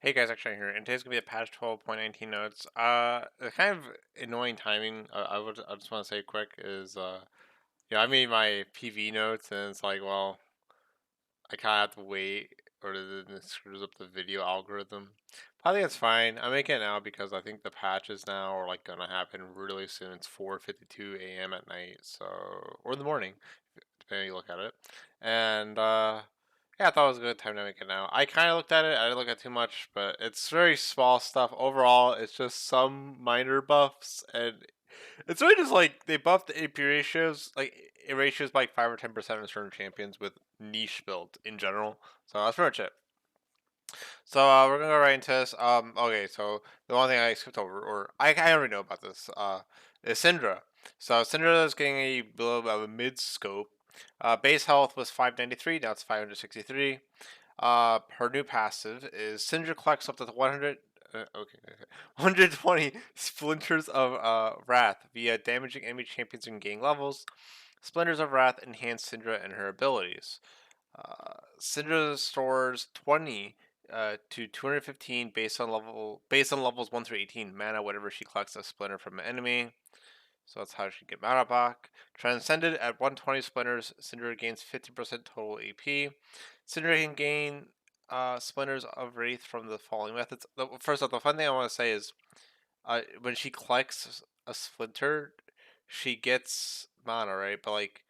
Hey guys, actually here, and today's gonna be a patch 12.19 notes. The kind of annoying timing. I just want to say quick is I made my PV notes and it's like, well, I kind of have to wait, or then it screws up the video algorithm. But I think it's fine. I'm making it now because I think the patches now are like gonna happen really soon. It's 4:52 a.m. at night, so or in the morning, depending how you look at it. And yeah, I thought it was a good time to make it now. I kind of looked at it. I didn't look at too much, but it's very small stuff. Overall, it's just some minor buffs, and it's really just like they buffed the AP ratios, like it ratios by like 5 or 10% on certain champions with niche build in general. So that's pretty much it. So we're gonna go right into this. Okay, so the one thing I skipped over, or I already know about this, is Syndra. So Syndra is getting a little bit of a mid scope. Base health was 593, now it's 563. Her new passive is Syndra collects up to 100. 120 splinters of wrath via damaging enemy champions and gain levels. Splinters of wrath enhance Syndra and her abilities. Cinder stores 20 to 215 based on levels 1 through 18 mana whenever she collects a splinter from an enemy. So that's how she get mana back. Transcended at 120 splinters, Cinder gains 50% total AP. Cinder can gain splinters of Wraith from the following methods. First off, the fun thing I want to say is when she collects a splinter, she gets mana, right? But like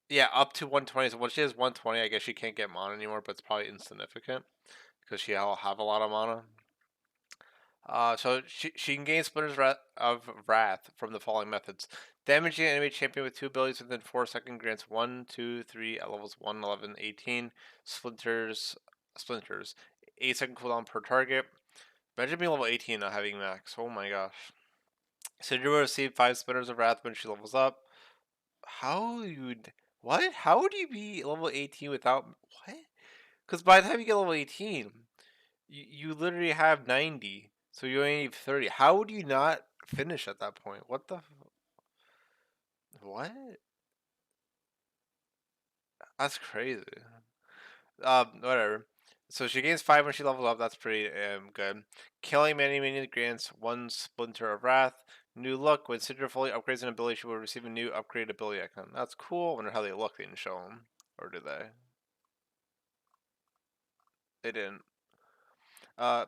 yeah, up to 120. So when she has 120, I guess she can't get mana anymore, but it's probably insignificant because she'll have a lot of mana. So she can gain Splinters of Wrath from the following methods. Damaging an enemy champion with 2 abilities within 4 seconds grants 1, 2, 3 at levels 1, 11, 18. Splinters. 8-second cooldown per target. Imagine being level 18 and not having max. Oh my gosh. Cinder will receive 5 Splinters of Wrath when she levels up. How you'd what? How would you be level 18 without what? Because by the time you get level 18, you literally have 90, so you only need 30. How would you not finish at that point? What the what? That's crazy. Whatever. So she gains 5 when she levels up. That's pretty good. Killing many minions grants 1 Splinter of Wrath. New look. When Cinder fully upgrades an ability, she will receive a new upgraded ability icon. That's cool. I wonder how they look. They didn't show them. Or did they? They didn't. Uh,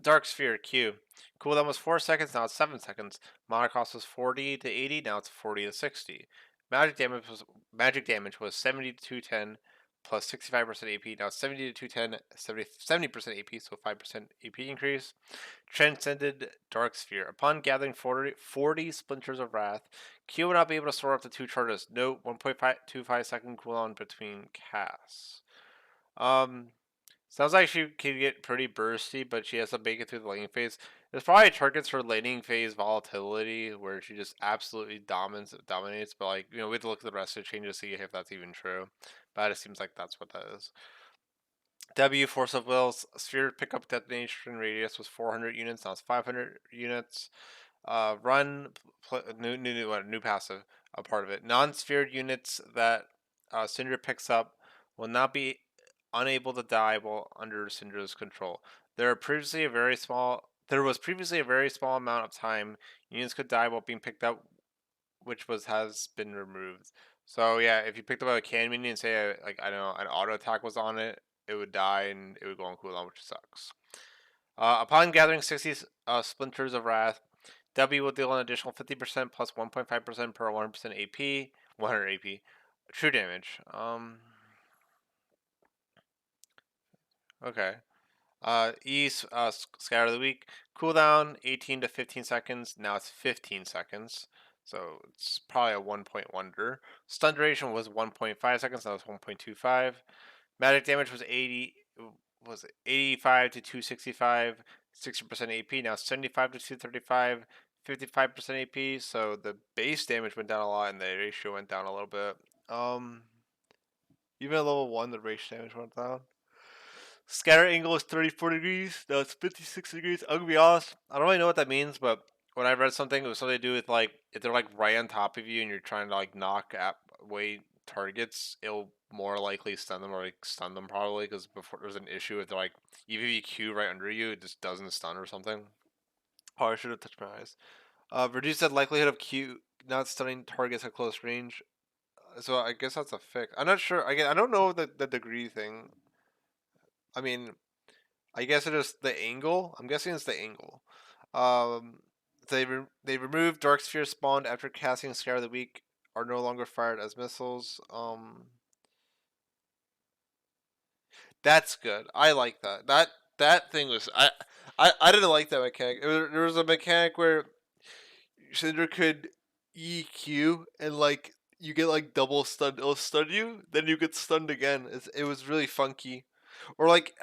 Dark Sphere Q. Cooldown was 4 seconds, now it's 7 seconds. Mana cost was 40 to 80, now it's 40 to 60. Magic damage was 70 to 210 plus 65% AP. Now it's 70 to 210, 70% AP, so 5% AP increase. Transcended Dark Sphere. Upon gathering 40 Splinters of Wrath, Q will not be able to store up to 2 charges. Note 1.25-second cooldown between casts. Sounds like she can get pretty bursty, but she has to make it through the laning phase. There's probably targets for laning phase volatility where she just absolutely dominates. But like we have to look at the rest of the changes to see if that's even true. But it seems like that's what that is. W Force of Will's sphere pickup detonation radius was 400 units. Now it's 500 units. Run new passive a part of it. Non-sphere units that Cinder picks up will not be unable to die while under Cinder's control. There was previously a very small amount of time units could die while being picked up, which has been removed. So yeah, if you picked up a can minion and say like I don't know an auto attack was on it, it would die and it would go on cooldown, which sucks. Upon gathering 60 splinters of wrath, W will deal an additional 50% plus 1.5% per 100% AP, 100 AP, true damage. Okay. Scatter of the Week. Cooldown 18 to 15 seconds. Now it's 15 seconds. So it's probably a 1 point wonder. Stun duration was 1.5 seconds. Now it's 1.25. Magic damage was 85 to 265, 60% AP. Now 75 to 235, 55% AP. So the base damage went down a lot and the ratio went down a little bit. Even at level 1, the ratio damage went down. Scatter angle is 34 degrees. No, it's 56 degrees. I'm gonna be honest, I don't really know what that means, but when I read something, it was something to do with like if they're like right on top of you and you're trying to like knock at away targets, it'll more likely stun them or like stun them probably because before there's an issue with like even if you Q right under you, it just doesn't stun or something. Oh, I should have touched my eyes. Reduce the likelihood of Q not stunning targets at close range. So I guess that's a fix. I'm not sure. Again, I don't know the degree thing. I mean, I guess it is the angle. I'm guessing it's the angle. Um, they removed Dark Sphere spawned after casting Scare of the Week are no longer fired as missiles. That's good. I like that. That thing was I didn't like that mechanic. There was a mechanic where Cinder could EQ and like you get like double stunned. It'll stun you, then you get stunned again. It was really funky. Or like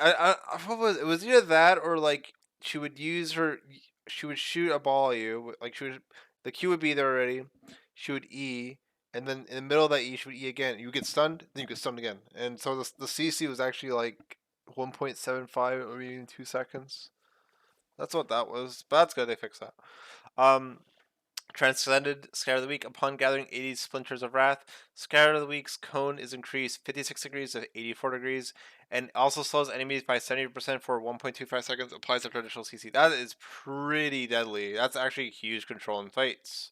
what was it? Was either that or like she would use her. She would shoot a ball at you. Like she would, the Q would be there already. She would E, and then in the middle of that E, she would E again. You get stunned, then you get stunned again. And so the CC was actually like 1.75 or even 2 seconds. That's what that was. But that's good. They fixed that. Um, Transcended Scatter of the Week. Upon gathering 80 Splinters of Wrath, Scatter of the Week's cone is increased 56 degrees to 84 degrees, and also slows enemies by 70% for 1.25 seconds. Applies a traditional CC. That is pretty deadly. That's actually huge control in fights.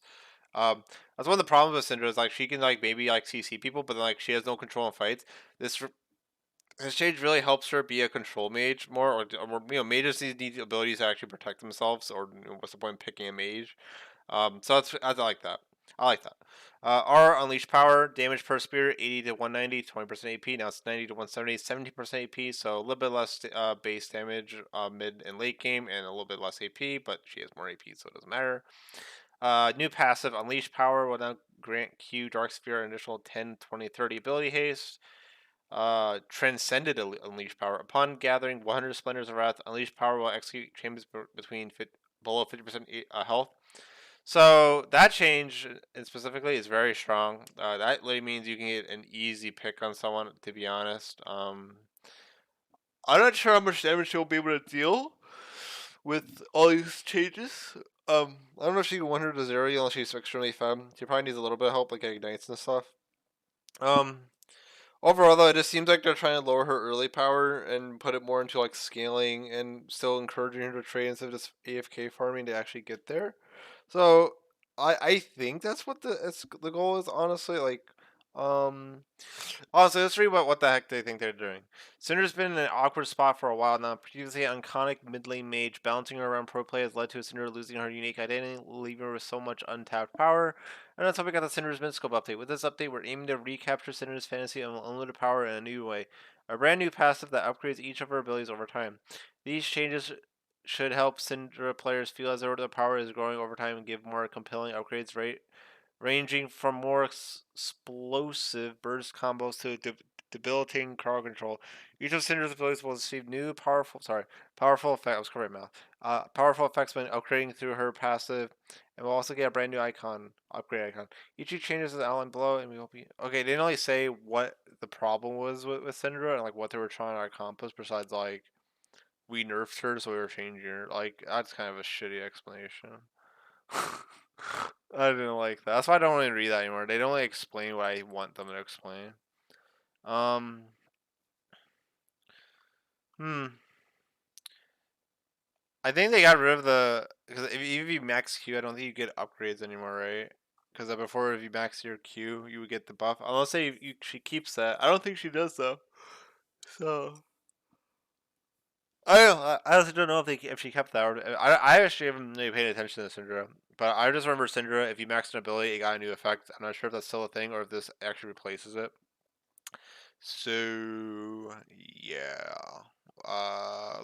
That's one of the problems with Cinder is like she can like maybe like CC people, but then like she has no control in fights. This change really helps her be a control mage more, or mages need abilities to actually protect themselves, or what's the point in picking a mage? So I like that. I like that. R Unleash Power, damage per spirit, 80 to 190, 20% AP. Now it's 90 to 170, 17% AP. So a little bit less base damage mid and late game, and a little bit less AP, but she has more AP, so it doesn't matter. New passive, Unleash Power will now grant Q Dark Sphere an additional 10, 20, 30 ability haste. Transcended Unleash Power. Upon gathering 100 Splendors of Wrath, Unleash Power will execute chambers below 50% health. So that change specifically is very strong. That literally means you can get an easy pick on someone. To be honest, I'm not sure how much damage she'll be able to deal with all these changes. I don't know if she can 100 to 0 unless she's extremely femme. She probably needs a little bit of help, like ignites and stuff. Um, Overall, though, it just seems like they're trying to lower her early power and put it more into like scaling and still encouraging her to trade instead of just AFK farming to actually get there. So I think that's what the goal is. Honestly, like um also, let's read about what the heck they think they're doing. Cinder's been in an awkward spot for a while now. Previously an iconic mid lane mage, bouncing her around pro play has led to Cinder losing her unique identity, leaving her with so much untapped power. And that's how we got the Cinder's Midscope update. With this update, we're aiming to recapture Cinder's fantasy of unlimited power in a new way. A brand new passive that upgrades each of her abilities over time. These changes should help Cinder players feel as though their power is growing over time and give more compelling upgrades ranging from more explosive burst combos to debilitating crowd control. Each of Cinder's abilities will receive new powerful effects. I was correct, mouth. Powerful effects when upgrading through her passive, and we'll also get a brand new upgrade icon. Each changes the outline below, and we will be okay. They didn't really say what the problem was with Cinder and like what they were trying to accomplish. Besides, like we nerfed her, so we were changing her. Like that's kind of a shitty explanation. I didn't like that. That's why I don't really read that anymore. They don't really explain what I want them to explain. Um, hmm. I think they got rid of the because if you max Q, I don't think you get upgrades anymore, right? Because before, if you max your Q, you would get the buff. Unless she keeps that. I don't think she does though. So I don't know. I honestly don't know if she kept that. Or, I actually haven't really paid attention to Syndra, but I just remember Syndra. If you max an ability, it got a new effect. I'm not sure if that's still a thing or if this actually replaces it. So yeah,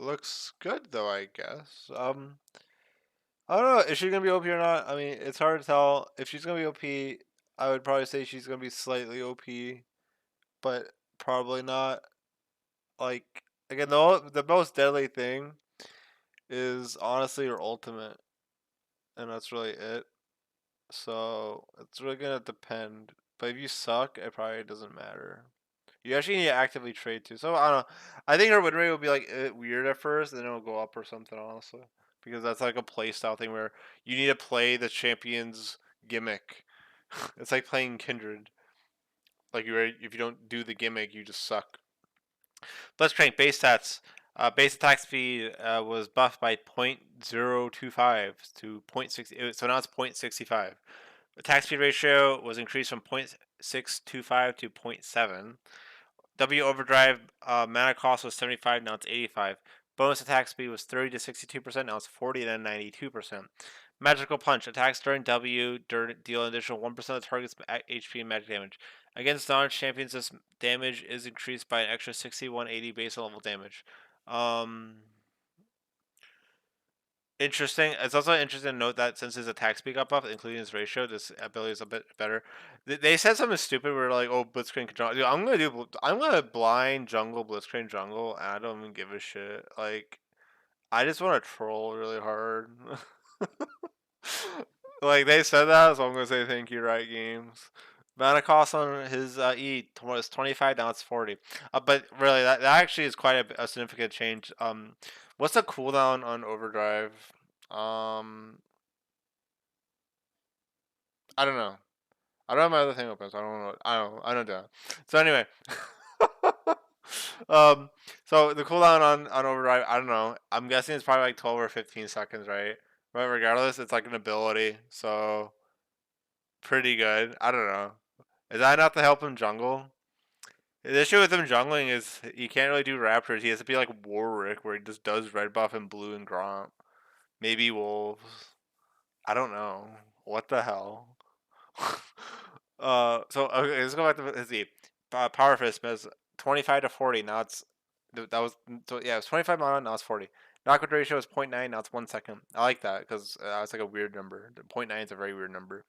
looks good though. I guess. I don't know. Is she gonna be OP or not? I mean, it's hard to tell. If she's gonna be OP, I would probably say she's gonna be slightly OP, but probably not. Like again, the most deadly thing is honestly her ultimate, and that's really it. So it's really gonna depend. But if you suck, it probably doesn't matter. You actually need to actively trade too. So I don't know. I think her win rate will be like weird at first, then it'll go up or something. Honestly, because that's like a play style thing where you need to play the champion's gimmick. It's like playing Kindred. Like if you don't do the gimmick, you just suck. Blitzcrank base stats. Base attack speed was buffed by 0.025 to 0.60. So now it's 0.65. Attack speed ratio was increased from 0.625 to 0.7. W overdrive mana cost was 75. Now it's 85. Bonus attack speed was 30 to 62%. Now it's 40 to 92%. Magical punch attacks during W deal an additional 1% of the target's HP and magic damage. Against non-champions, this damage is increased by an extra 6180 base level damage. Interesting. It's also interesting to note that since his attack speed got buffed, including his ratio, this ability is a bit better. They said something stupid. Where like, "Oh, Blitzcrank control." Dude, I'm gonna blind jungle Blitzcrank jungle, and I don't even give a shit. Like, I just want to troll really hard. Like they said that, so I'm gonna say thank you, Riot Games. Mana cost on his E was 25, now it's 40. But really, that actually is quite a significant change. What's the cooldown on Overdrive? I don't know. I don't have my other thing open, so I don't know. I don't do that. So anyway, um, so the cooldown on Overdrive, I don't know. I'm guessing it's probably like 12 or 15 seconds, right? But regardless, it's like an ability, so pretty good. I don't know. Is that enough to help him jungle? The issue with him jungling is he can't really do Raptors. He has to be like Warwick, where he just does red buff and blue and Gromp. Maybe Wolves. I don't know. What the hell? So okay, let's go back to his E. Power Fist is 25 to 40. Now it's that was so yeah, it was 25 mana. Now it's 40. Knockout ratio is 0.9. Now it's 1 second. I like that because it's like a weird number. 0.9 is a very weird number.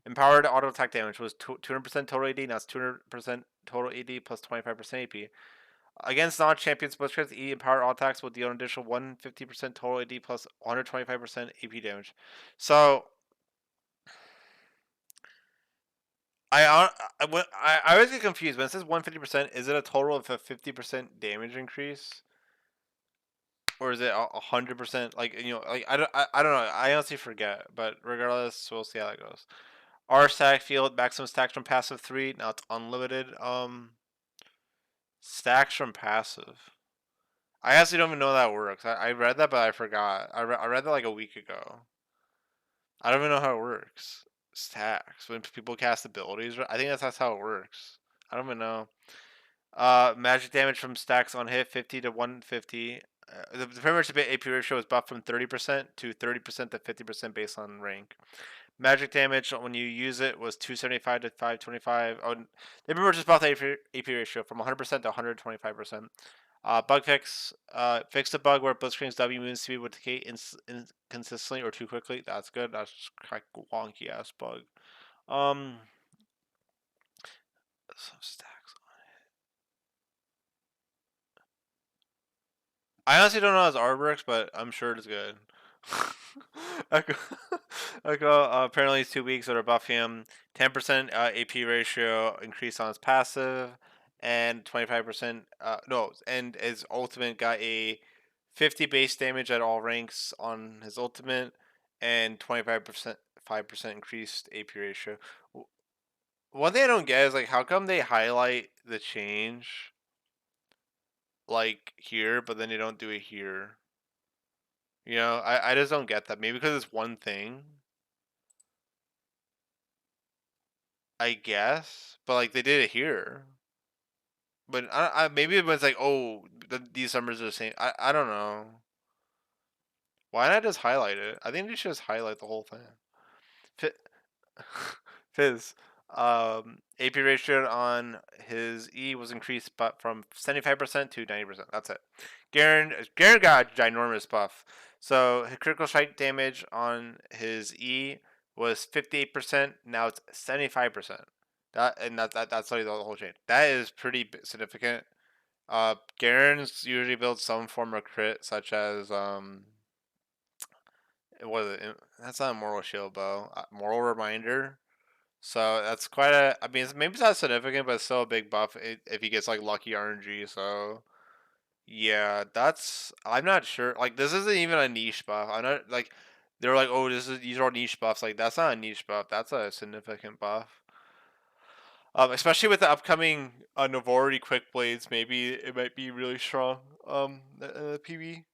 Empowered auto attack damage was 200% total AD. Now it's 200% total AD plus 25% AP. Against non-champion Blitzcrank's E empowered auto attacks will deal an additional 150% total AD plus 125% AP damage. So I always get confused when it says 150%. Is it a total of a 50% damage increase, or is it 100%? Like like I don't know. I honestly forget. But regardless, we'll see how that goes. R stack field maximum stacks from passive 3. Now it's unlimited. Stacks from passive. I actually don't even know how that works. I read that, but I forgot. I read that like a week ago. I don't even know how it works. Stacks when people cast abilities. I think that's how it works. I don't even know. Magic damage from stacks on hit 50 to 150. Pretty much the AP ratio is buffed from 30% to 30% to 50% based on rank. Magic damage when you use it was 275 to 525. Oh, they pretty much just buffed the AP ratio from 100% to 125%. Bug fix. Fix the bug where Blitzcrank's W movement speed would decay inconsistently or too quickly. That's good. That's kind of wonky ass bug. Some stacks. I honestly don't know how his art works, but I'm sure it's good. Echo, apparently it's 2 weeks that are buff him. 10% AP ratio increase on his passive, and 25% no, and his ultimate got a 50 base damage at all ranks on his ultimate, and 5% increased AP ratio. One thing I don't get is like how come they highlight the change like here, but then they don't do it here. I just don't get that. Maybe because it's one thing, I guess. But like they did it here. But maybe it was like, oh, these summers are the same. I don't know. Why not just highlight it? I think they should just highlight the whole thing. Fizz. AP ratio on his E was increased, but from 75% to 90%. That's it. Garen got a ginormous buff. So his critical strike damage on his E was 58%. Now it's 75%. That's like the whole change. That is pretty significant. Garen's usually builds some form of crit, such as what is it? That's not a Moral Shield Bow. Moral Reminder. So that's quite a. I mean, maybe it's not significant, but it's still a big buff if he gets like lucky RNG. So yeah, that's. I'm not sure. Like this isn't even a niche buff. I'm not like they're like, oh, these are niche buffs. Like that's not a niche buff. That's a significant buff. Especially with the upcoming Novari Quick Blades, maybe it might be really strong. The PB.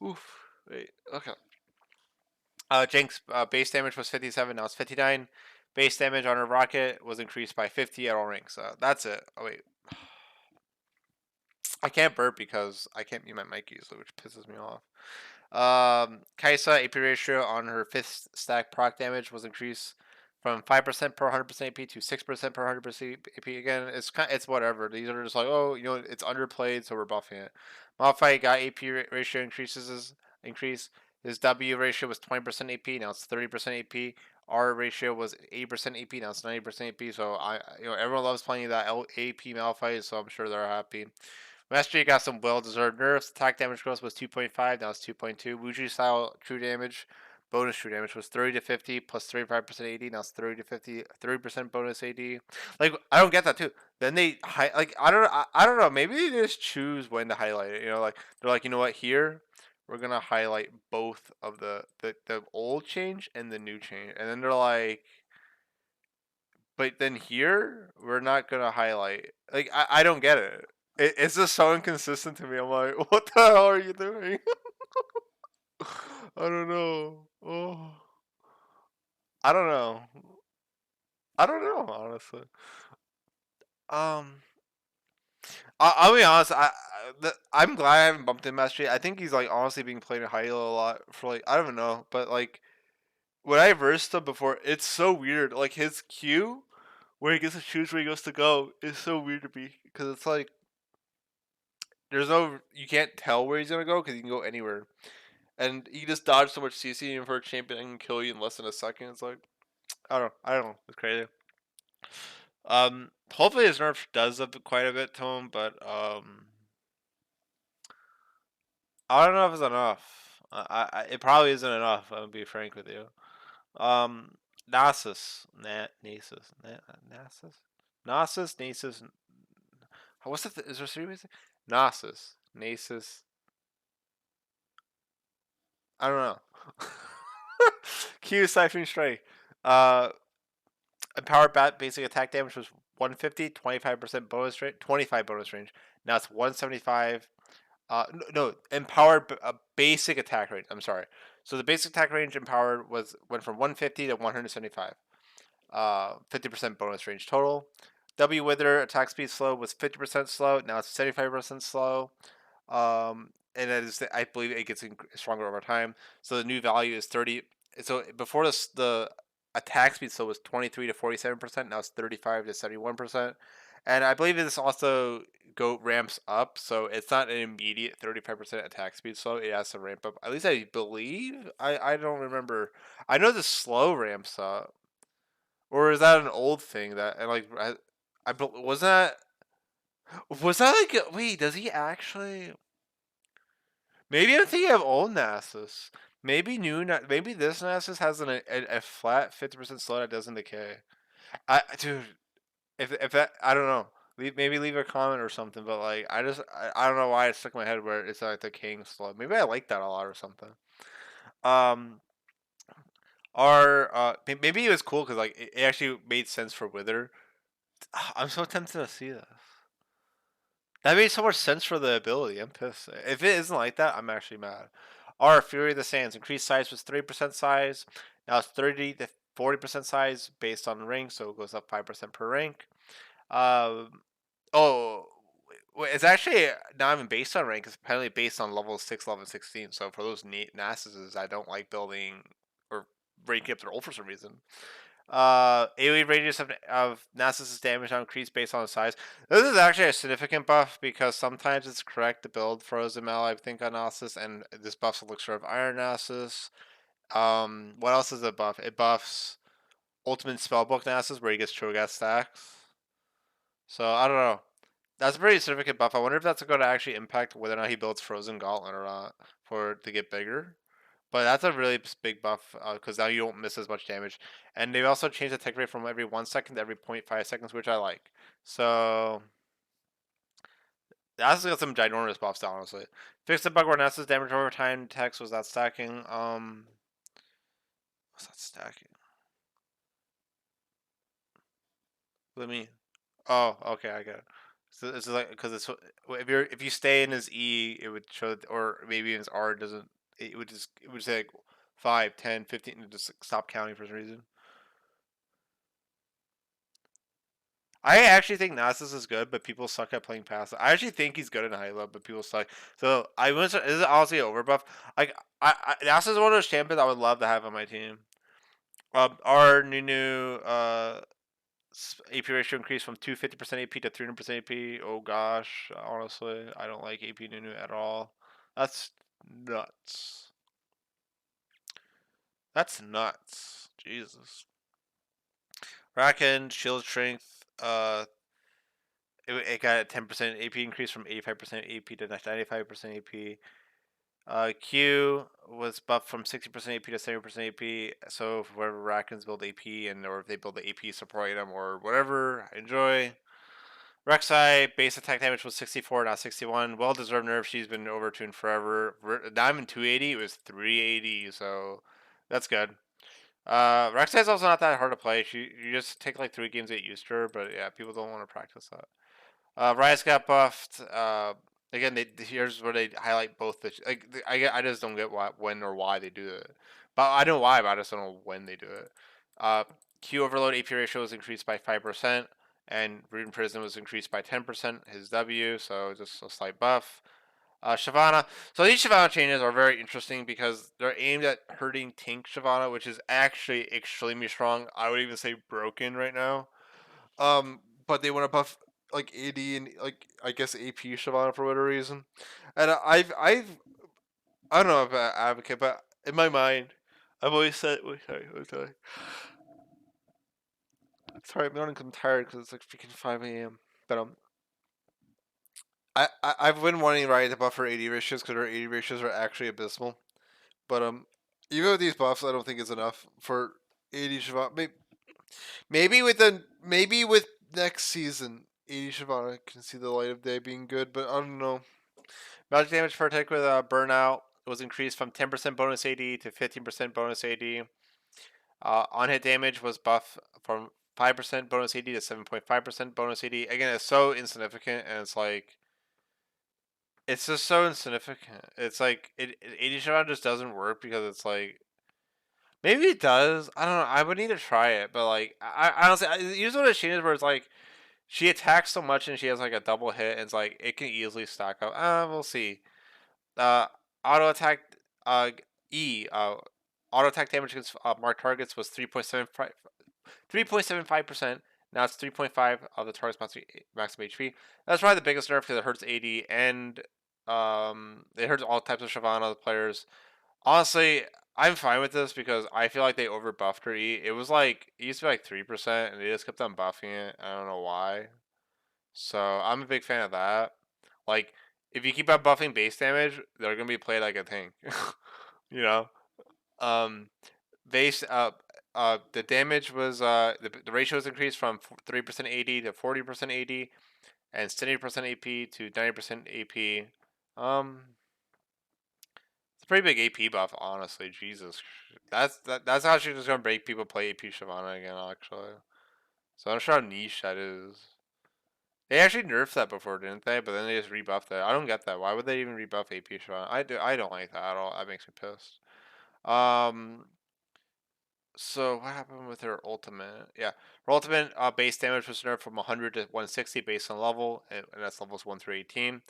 Oof. Wait. Okay. Jinx base damage was 57. Now it's 59. Base damage on her rocket was increased by 50 at all ranks. That's it. Oh wait. I can't burp because I can't mute my mic easily, which pisses me off. Kaisa AP ratio on her 5th stack proc damage was increased from 5% per 100% AP to 6% per 100% AP. Again, it's whatever. These are just like, oh, it's underplayed, so we're buffing it. Malphite got AP ratio increase. His W ratio was 20% AP, now it's 30% AP. R ratio was 8% AP, now it's 90% AP. So everyone loves playing that AP Malphite, so I'm sure they're happy. Mastery got some well-deserved nerfs. Attack damage growth was 2.5, now it's 2.2. Wuji style true damage, bonus true damage was 30 to 50 plus 35% AD, now it's 30 to 50, 30% bonus AD. Like, I don't get that too. Then they, I don't know, maybe they just choose when to highlight it. Like, they're like, you know what, here, we're going to highlight both of the old change and the new change. And then they're like, but then here, we're not going to highlight. Like, I don't get it. It's just so inconsistent to me. I'm like, what the hell are you doing? I don't know. Oh, I don't know. I don't know, honestly. Um, I'll be honest. I'm glad I haven't bumped him mastery. I think he's like honestly being played in high elo a lot for like I don't even know, but like when I versed him before, it's so weird. Like his Q, where he gets to choose where he goes to go, is so weird to me because it's like you can't tell where he's gonna go because he can go anywhere. And he just dodged so much CC even for a champion that can kill you in less than a second. It's like I don't know. It's crazy. Hopefully his nerf does quite a bit to him, but I don't know if it's enough. It probably isn't enough. I'll be frank with you. Um, Nasus, Nasus, Nasus, Nasus, Nasus. What's the? Is there 3 ways? Nasus, Nasus. I don't know. Q Siphon Strike. Uh, Empowered Bat basic attack damage was 150, 25% bonus rate, 25 bonus range. Now it's 175. No, empowered basic attack range. I'm sorry. So the basic attack range empowered went from 150 to 175. 50% bonus range total. W Wither attack speed slow was 50% slow. Now it's 75% slow. And that is, I believe it gets stronger over time. So the new value is 30. So before this, the attack speed slow was 23 to 47%. Now it's 35 to 71%. And I believe this also ramps up, so it's not an immediate 35% attack speed slow. It has to ramp up. At least I believe. I don't remember. I know the slow ramps up, or is that an old thing that and like was that like wait? Does he actually? Maybe I'm thinking of old Nasus. Maybe maybe this Nasus has a flat 50% slow that doesn't decay. Dude, if that I don't know. Maybe leave a comment or something. But like I don't know why it stuck in my head where it's like the king slow. Maybe I like that a lot or something. Um, maybe it was cool because like it actually made sense for Wither. I'm so tempted to see this. That made so much sense for the ability. I'm pissed. If it isn't like that, I'm actually mad. Our Fury of the Sands increased size was 3% size. Now it's 30 to 40% size based on rank, so it goes up 5% per rank. Um, oh, it's actually not even based on rank. It's apparently based on level 6, level 16. So for those Nasus, I don't like building or ranking up their ult for some reason. AoE radius of Nasus' damage now increased based on size. This is actually a significant buff because sometimes it's correct to build Frozen Mal, I think, on Nasus, and this buffs Elixir of Iron Nasus. What else is it buff? It buffs Ultimate Spellbook Nasus, where he gets Cho'Gath stacks. So, I don't know. That's a pretty significant buff. I wonder if that's going to actually impact whether or not he builds Frozen Gauntlet or not for it to get bigger. But that's a really big buff because now you don't miss as much damage. And they've also changed the tech rate from every 1 second to every 0.5 seconds, which I like. So that's got some ginormous buffs, honestly. Fixed the bug where Nasus damage over time text was not stacking. What's that stacking? Let me. Oh, okay, I get it. So it's like because it's if you stay in his E, it would show, or maybe in his R it doesn't. It would say like 5, 10, 15, and just like, stop counting for some reason. I actually think Nasus is good, but people suck at playing passive. I actually think he's good in high level, but people suck. So I was this is honestly an overbuff. Like Nasus is one of those champions I would love to have on my team. Our new AP ratio increased from 250% AP to 300% AP. Oh gosh, honestly, I don't like AP Nunu at all. That's nuts. That's nuts. Jesus. Racken, shield strength, it got a 10% AP increase from 85% AP to 95% AP. Q was buffed from 60% AP to 70% AP. So if whoever Rackens build AP and or if they build the AP support item or whatever, enjoy. Rek'Sai base attack damage was 64, not 61. Well deserved nerf. She's been overtuned forever. Diamond 280, it was 380, so that's good. Rek'Sai's also not that hard to play. You just take like 3 games to get used to her, but yeah, people don't want to practice that. Rice got buffed. Again, here's where they highlight both the I just don't get when or why they do it. But I know why, but I just don't know when they do it. Uh, Q overload AP ratio was increased by 5%, and Root in Prison was increased by 10%. His W, so just a slight buff. Shyvana. So these Shyvana changes are very interesting because they're aimed at hurting Tank Shyvana, which is actually extremely strong. I would even say broken right now. But they want to buff like AD and like I guess AP Shyvana for whatever reason. And I don't know if I advocate, but in my mind, I've always said. Wait, sorry. Sorry, I'm yawning 'cause I'm tired because it's like freaking 5 a.m. But I've been wanting Riot to buff her AD ratios because her AD ratios are actually abysmal. But even with these buffs, I don't think it's enough for AD Shyvana. Maybe with next season, AD Shyvana can see the light of day being good, but I don't know. Magic damage per attack with burnout was increased from 10% bonus AD to 15% bonus AD. On hit damage was buffed from 5% bonus AD to 7.5% bonus AD. Again, it's so insignificant, and it's just so insignificant. It's like AD Shyvana just doesn't work because it's like maybe it does. I don't know. I would need to try it, but like I honestly, here's what it changes where it's like she attacks so much and she has like a double hit, and it's like it can easily stack up. We'll see. Uh, auto attack. E. Auto attack damage against marked targets was 3.75%. Now it's 3.5 of the target's maximum HP. That's probably the biggest nerf because it hurts AD and it hurts all types of Shyvana players. Honestly, I'm fine with this because I feel like they over buffed her E. It was like it used to be like 3%, and they just kept on buffing it. I don't know why. So I'm a big fan of that. Like, if you keep on buffing base damage, they're gonna be played like a tank. you know. Um, base the damage was the ratio was increased from 3% AD to 40% AD, and 70% AP to 90% AP. Um, it's a pretty big AP buff, honestly. Jesus, that's actually just gonna break people play AP Shyvana again, actually. So I'm not sure how niche that is. They actually nerfed that before, didn't they? But then they just rebuffed it. I don't get that. Why would they even rebuff AP Shyvana? I don't like that at all. That makes me pissed. Um. So what happened with her ultimate? Yeah, her ultimate base damage was nerfed from 100 to 160 based on level, and that's levels 1 through 18,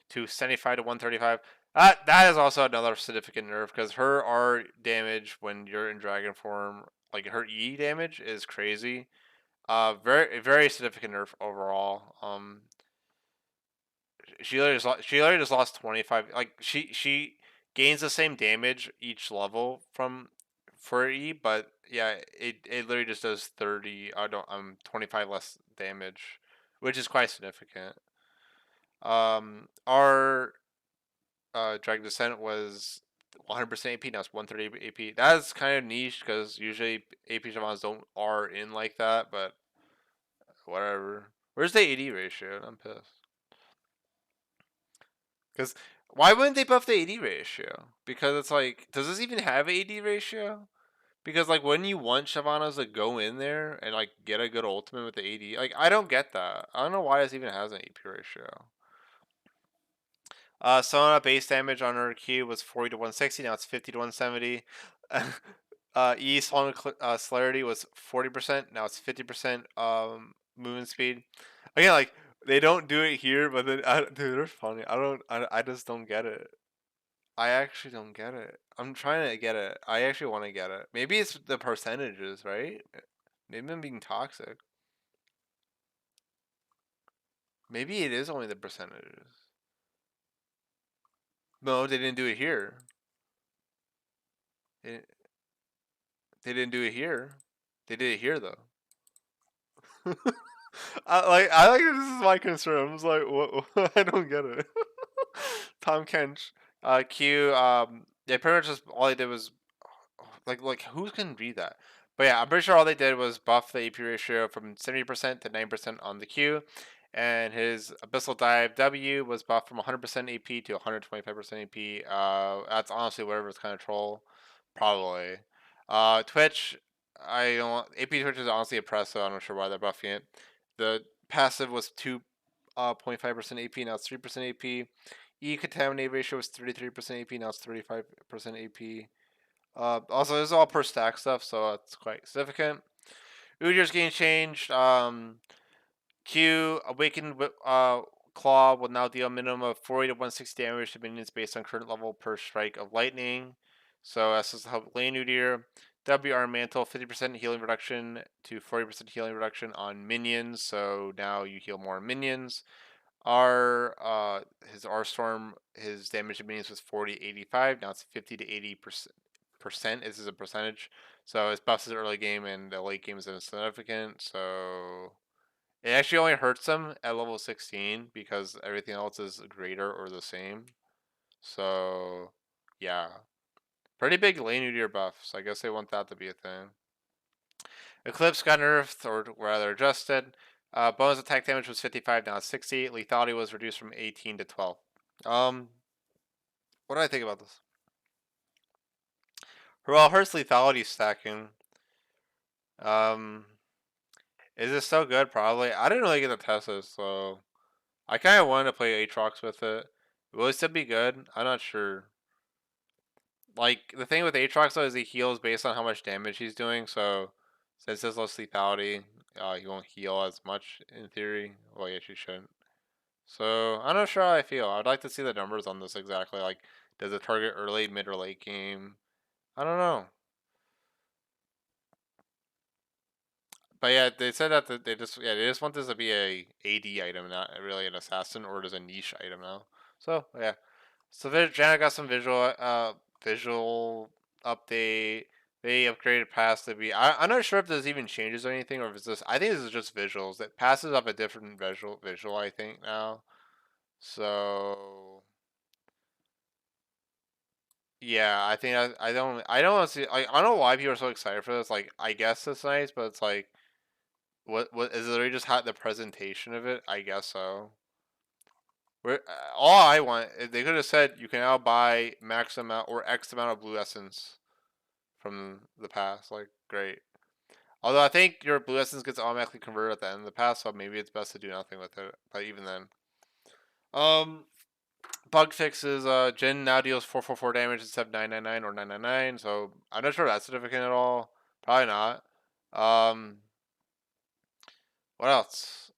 to 75 to 135. That is also another significant nerf because her R damage when you're in dragon form, like her E damage, is crazy. Very significant nerf overall. She literally just lost 25. Like she gains the same damage each level from for E, but yeah, it literally just does 30. I don't 25 less damage, which is quite significant. Our Dragon Descent was 100% AP. Now it's 130 AP. That's kind of niche because usually AP Shyvanas don't are in like that, but whatever. Where's the AD ratio? I'm pissed. Because why wouldn't they buff the AD ratio? Because it's like, does this even have AD ratio? Because like when you want Shyvanas to go in there and like get a good ultimate with the AD, like I don't get that. I don't know why this even has an AP ratio. Sona base damage on her Q was 40 to 160. Now it's 50 to 170. E Sona celerity was 40%. Now it's 50%. Movement speed. Again, like they don't do it here, but then dude, they're funny. I just don't get it. I actually don't get it. I'm trying to get it. I actually want to get it. Maybe it's the percentages, right? Maybe I'm being toxic. Maybe it is only the percentages. No, they didn't do it here. They, they didn't do it here. They did it here though. I like this is my concern. I was like, what? I don't get it. Tom Kench, Q. Yeah, pretty much just all they did was like who can read that? But yeah, I'm pretty sure all they did was buff the AP ratio from 70% to 9% on the Q, and his Abyssal Dive W was buffed from 100% AP to 125% AP. That's honestly whatever's kind of troll, probably. Twitch, I don't. AP Twitch is honestly oppressed, so I'm not sure why they're buffing it. The passive was 2.5% AP, now it's 3% AP. E contaminate ratio was 33% AP, now it's 35% AP. Also, this is all per stack stuff, so it's quite significant. Udyr's getting changed. Q Awakened Claw will now deal a minimum of 40 to 160 damage to minions based on current level per strike of lightning. So that's just help lane Udyr. WR Mantle 50% healing reduction to 40% healing reduction on minions. So now you heal more minions. His R Storm, his damage to minions was 40 to 85. Now it's 50 to 80%. This is a percentage. So his buffs is early game and the late game is insignificant. So it actually only hurts them at level 16 because everything else is greater or the same. So yeah, pretty big lane Udyr buffs. I guess they want that to be a thing. Eclipse got nerfed, or rather adjusted. Bonus attack damage was 55, now it's 60. Lethality was reduced from 18 to 12. What do I think about this? Well, Hurst lethality stacking. Is it so good? Probably. I didn't really get to test this, so I kind of wanted to play Aatrox with it. Will it still be good? I'm not sure. Like the thing with Aatrox though is he heals based on how much damage he's doing. So since there's less lethality, he won't heal as much in theory. Well, yes, you shouldn't. So I'm not sure how I feel. I'd like to see the numbers on this exactly. Like, does it target early, mid, or late game? I don't know. But yeah, they said that they just want this to be a AD item, not really an assassin, or it is a niche item now. So yeah, so Janet got some visual update. They upgraded pass to be. I'm not sure if there's even changes or anything, or if it's just. I think this is just visuals. That passes up a different visual. I think now. So yeah, I think I don't want to see. Like, I don't know why people are so excited for this. Like, I guess it's nice, but it's like, what is it? Literally just the presentation of it? I guess so. Where all I want, they could have said you can now buy max amount or X amount of blue essence from the pass. Like, great. Although I think your blue essence gets automatically converted at the end of the pass, so maybe it's best to do nothing with it. But even then, um, bug fixes. Jin now deals 444 damage instead of 999 or 999. So I'm not sure if that's significant at all. Probably not. Um, what else?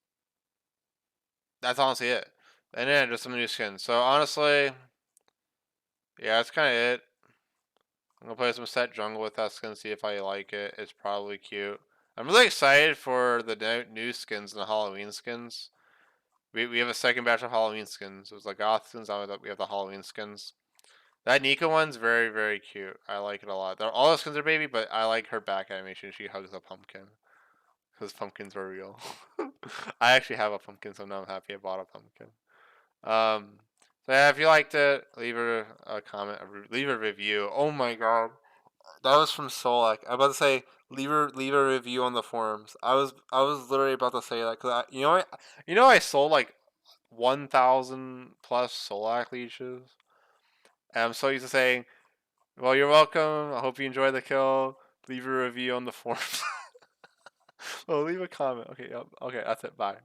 That's honestly it. And then just some new skins. So honestly, yeah, that's kind of it. I'm gonna play some set jungle with that skin, see if I like it. It's probably cute. I'm really excited for the new skins and the Halloween skins. We have a second batch of Halloween skins. It was like goth skins. Now we have the Halloween skins. That Nika one's very, very cute. I like it a lot. All the skins are baby, but I like her back animation. She hugs a pumpkin. Because pumpkins are real. I actually have a pumpkin, so now I'm happy I bought a pumpkin. So yeah, if you liked it, leave a comment, leave a review. Oh my god, that was from Solak. I was about to say leave a review on the forums. I was literally about to say that because I sold like 1,000 plus Solak leeches. And I'm so used to saying, "Well, you're welcome. I hope you enjoy the kill." Leave a review on the forums. Oh, leave a comment. Okay, yep. Okay, that's it. Bye.